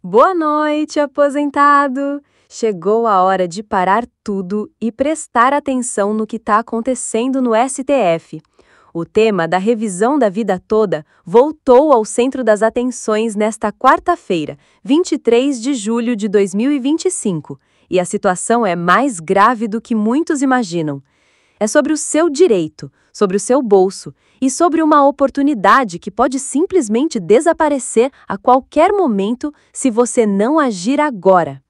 Boa noite, aposentado! Chegou a hora de parar tudo e prestar atenção no que está acontecendo no STF. O tema da revisão da vida toda voltou ao centro das atenções nesta quarta-feira, 23 de julho de 2025, e a situação é mais grave do que muitos imaginam. É sobre o seu direito, sobre o seu bolso e sobre uma oportunidade que pode simplesmente desaparecer a qualquer momento se você não agir agora.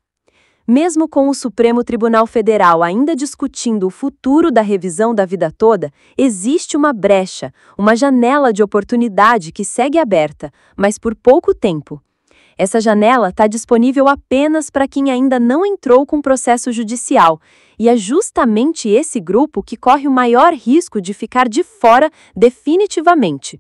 Mesmo com o Supremo Tribunal Federal ainda discutindo o futuro da revisão da vida toda, existe uma brecha, uma janela de oportunidade que segue aberta, mas por pouco tempo. Essa janela está disponível apenas para quem ainda não entrou com processo judicial, e é justamente esse grupo que corre o maior risco de ficar de fora definitivamente.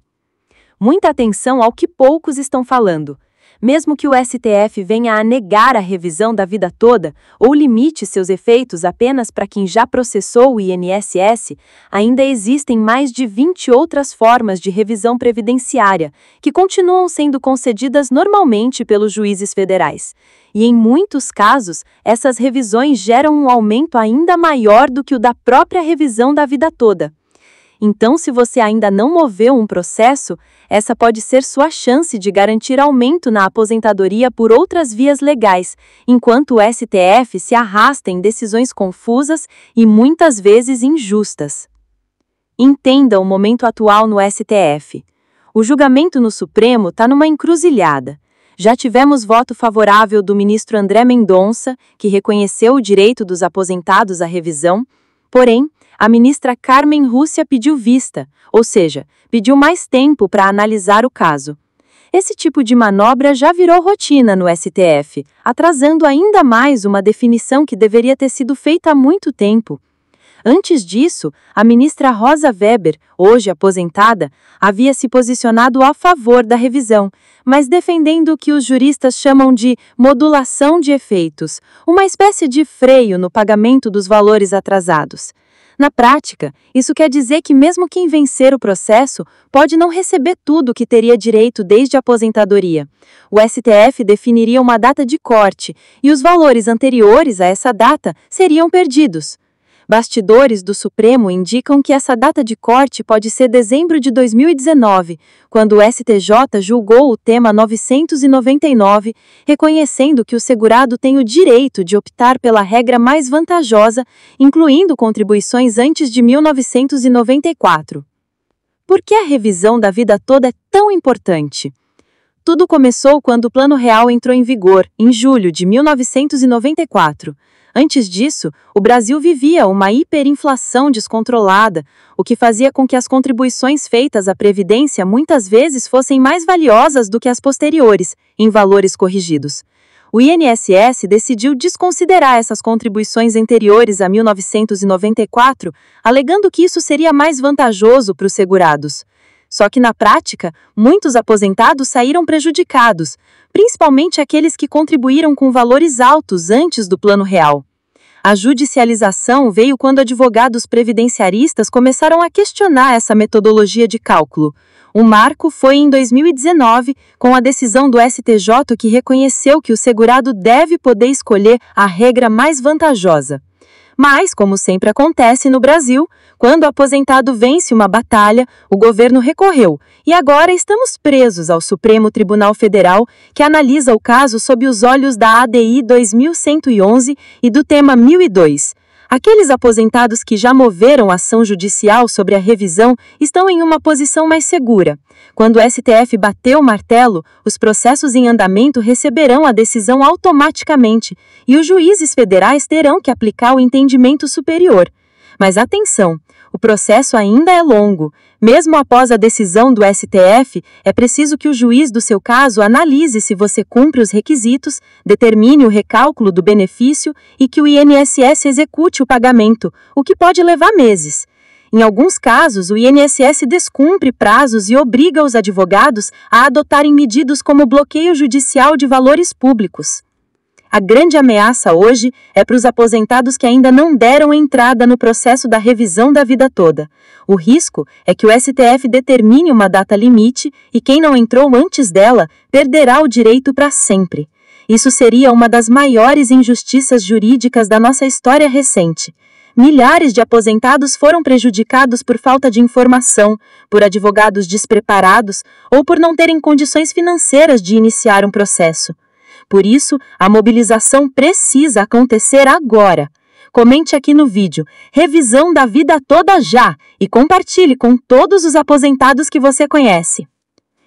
Muita atenção ao que poucos estão falando. Mesmo que o STF venha a negar a revisão da vida toda ou limite seus efeitos apenas para quem já processou o INSS, ainda existem mais de 20 outras formas de revisão previdenciária, que continuam sendo concedidas normalmente pelos juízes federais. E em muitos casos, essas revisões geram um aumento ainda maior do que o da própria revisão da vida toda. Então, se você ainda não moveu um processo, essa pode ser sua chance de garantir aumento na aposentadoria por outras vias legais, enquanto o STF se arrasta em decisões confusas e muitas vezes injustas. Entenda o momento atual no STF. O julgamento no Supremo está numa encruzilhada. Já tivemos voto favorável do ministro André Mendonça, que reconheceu o direito dos aposentados à revisão, porém, a ministra Carmen Lúcia pediu vista, ou seja, pediu mais tempo para analisar o caso. Esse tipo de manobra já virou rotina no STF, atrasando ainda mais uma definição que deveria ter sido feita há muito tempo. Antes disso, a ministra Rosa Weber, hoje aposentada, havia se posicionado a favor da revisão, mas defendendo o que os juristas chamam de modulação de efeitos, uma espécie de freio no pagamento dos valores atrasados. Na prática, isso quer dizer que mesmo quem vencer o processo pode não receber tudo o que teria direito desde a aposentadoria. O STF definiria uma data de corte e os valores anteriores a essa data seriam perdidos. Bastidores do Supremo indicam que essa data de corte pode ser dezembro de 2019, quando o STJ julgou o tema 999, reconhecendo que o segurado tem o direito de optar pela regra mais vantajosa, incluindo contribuições antes de 1994. Por que a revisão da vida toda é tão importante? Tudo começou quando o Plano Real entrou em vigor, em julho de 1994. Antes disso, o Brasil vivia uma hiperinflação descontrolada, o que fazia com que as contribuições feitas à Previdência muitas vezes fossem mais valiosas do que as posteriores, em valores corrigidos. O INSS decidiu desconsiderar essas contribuições anteriores a 1994, alegando que isso seria mais vantajoso para os segurados. Só que, na prática, muitos aposentados saíram prejudicados, principalmente aqueles que contribuíram com valores altos antes do Plano Real. A judicialização veio quando advogados previdenciaristas começaram a questionar essa metodologia de cálculo. O marco foi em 2019, com a decisão do STJ que reconheceu que o segurado deve poder escolher a regra mais vantajosa. Mas, como sempre acontece no Brasil, quando o aposentado vence uma batalha, o governo recorreu, e agora estamos presos ao Supremo Tribunal Federal, que analisa o caso sob os olhos da ADI 2111 e do tema 1002. Aqueles aposentados que já moveram ação judicial sobre a revisão estão em uma posição mais segura. Quando o STF bater o martelo, os processos em andamento receberão a decisão automaticamente e os juízes federais terão que aplicar o entendimento superior. Mas atenção, o processo ainda é longo. Mesmo após a decisão do STF, é preciso que o juiz do seu caso analise se você cumpre os requisitos, determine o recálculo do benefício e que o INSS execute o pagamento, o que pode levar meses. Em alguns casos, o INSS descumpre prazos e obriga os advogados a adotarem medidas como bloqueio judicial de valores públicos. A grande ameaça hoje é para os aposentados que ainda não deram entrada no processo da revisão da vida toda. O risco é que o STF determine uma data limite e quem não entrou antes dela perderá o direito para sempre. Isso seria uma das maiores injustiças jurídicas da nossa história recente. Milhares de aposentados foram prejudicados por falta de informação, por advogados despreparados ou por não terem condições financeiras de iniciar um processo. Por isso, a mobilização precisa acontecer agora. Comente aqui no vídeo, revisão da vida toda já, e compartilhe com todos os aposentados que você conhece.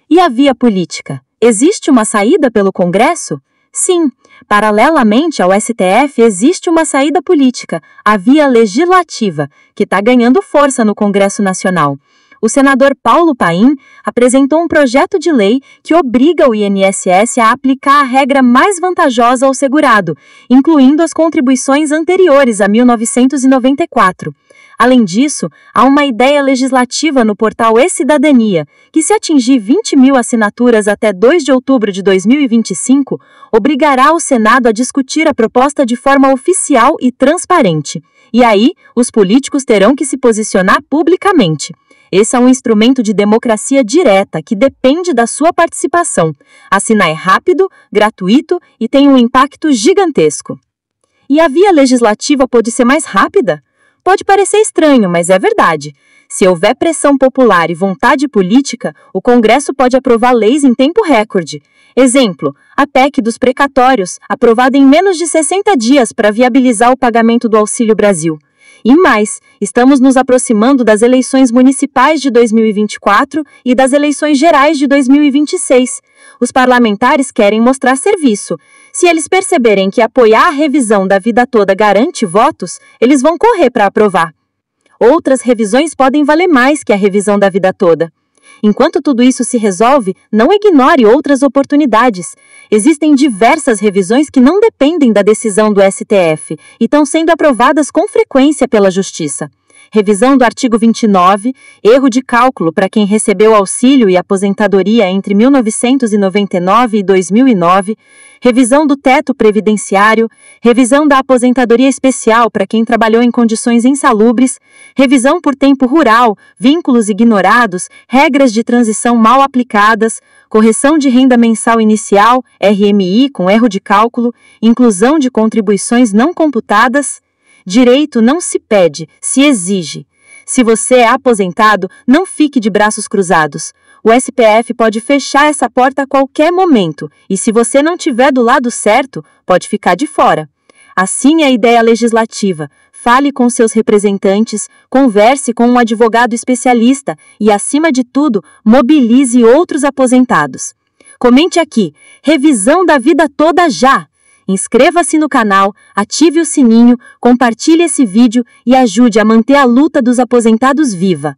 E a via política? Existe uma saída pelo Congresso? Sim, paralelamente ao STF existe uma saída política, a via legislativa, que está ganhando força no Congresso Nacional. O senador Paulo Paim apresentou um projeto de lei que obriga o INSS a aplicar a regra mais vantajosa ao segurado, incluindo as contribuições anteriores a 1994. Além disso, há uma ideia legislativa no portal E-Cidadania, que se atingir 20 mil assinaturas até 2 de outubro de 2025, obrigará o Senado a discutir a proposta de forma oficial e transparente. E aí, os políticos terão que se posicionar publicamente. Esse é um instrumento de democracia direta que depende da sua participação. Assinar é rápido, gratuito e tem um impacto gigantesco. E a via legislativa pode ser mais rápida? Pode parecer estranho, mas é verdade. Se houver pressão popular e vontade política, o Congresso pode aprovar leis em tempo recorde. Exemplo, a PEC dos precatórios, aprovada em menos de 60 dias para viabilizar o pagamento do Auxílio Brasil. E mais, estamos nos aproximando das eleições municipais de 2024 e das eleições gerais de 2026. Os parlamentares querem mostrar serviço. Se eles perceberem que apoiar a revisão da vida toda garante votos, eles vão correr para aprovar. Outras revisões podem valer mais que a revisão da vida toda. Enquanto tudo isso se resolve, não ignore outras oportunidades. Existem diversas revisões que não dependem da decisão do STF e estão sendo aprovadas com frequência pela Justiça. Revisão do artigo 29, erro de cálculo para quem recebeu auxílio e aposentadoria entre 1999 e 2009, revisão do teto previdenciário, revisão da aposentadoria especial para quem trabalhou em condições insalubres, revisão por tempo rural, vínculos ignorados, regras de transição mal aplicadas, correção de renda mensal inicial, RMI com erro de cálculo, inclusão de contribuições não computadas. Direito não se pede, se exige. Se você é aposentado, não fique de braços cruzados. O SPF pode fechar essa porta a qualquer momento, e se você não estiver do lado certo, pode ficar de fora. Assim é a ideia legislativa. Fale com seus representantes, converse com um advogado especialista e, acima de tudo, mobilize outros aposentados. Comente aqui, revisão da vida toda já! Inscreva-se no canal, ative o sininho, compartilhe esse vídeo e ajude a manter a luta dos aposentados viva.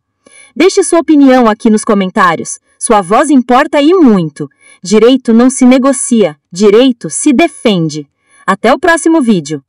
Deixe sua opinião aqui nos comentários. Sua voz importa e muito. Direito não se negocia, direito se defende. Até o próximo vídeo.